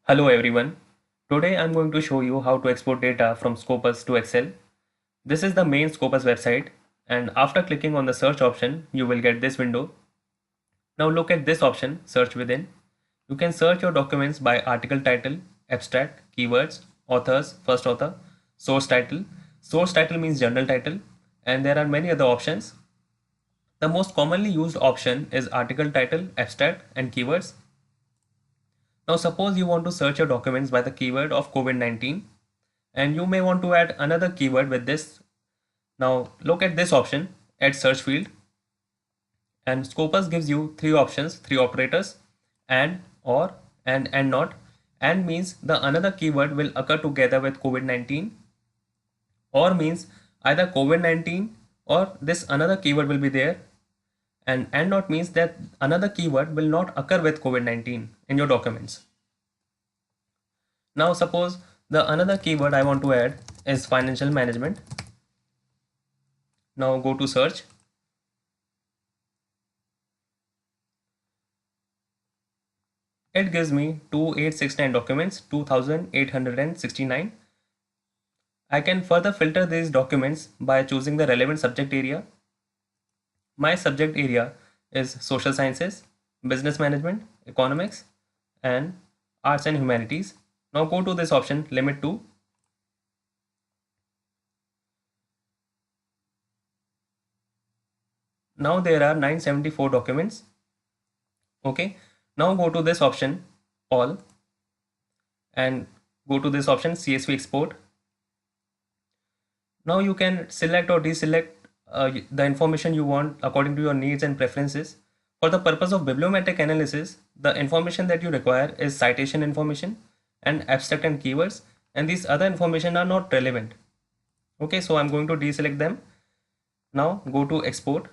Hello everyone. Today I'm going to show you how to export data from Scopus to Excel. This is the main Scopus website, and after clicking on the search option, you will get this window. Now look at this option, search within. You can search your documents by article title, abstract, keywords, authors, first author, source title. Source title means journal title, and there are many other options. The most commonly used option is article title, abstract, and keywords. Now suppose you want to search your documents by the keyword of COVID-19, and you may want to add another keyword with this. Now look at this option, add search field, and Scopus gives you three options, three operators, and, or, and not. And means the another keyword will occur together with COVID-19, or means either COVID-19 or this another keyword will be there, and not means that another keyword will not occur with COVID-19 in your documents. Now suppose the another keyword I want to add is financial management. Now go to search. It gives me 2869 documents, 2869. I can further filter these documents by choosing the relevant subject area. My subject area is social sciences, business management, economics, and arts and humanities. Now go to this option, limit to. Now there are 974 documents. Okay, now go to this option, all, and go to this option, CSV export. Now you can select or deselect the information you want according to your needs and preferences. For the purpose of bibliometric analysis, the information that you require is citation information and abstract and keywords, and these other information are not relevant. Okay, so I'm going to deselect them. Now go to export.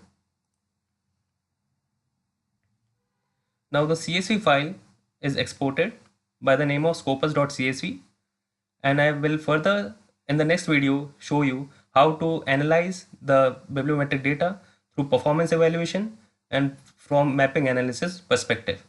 Now the CSV file is exported by the name of scopus.csv, and I will further in the next video show you how to analyze the bibliometric data through performance evaluation and from mapping analysis perspective.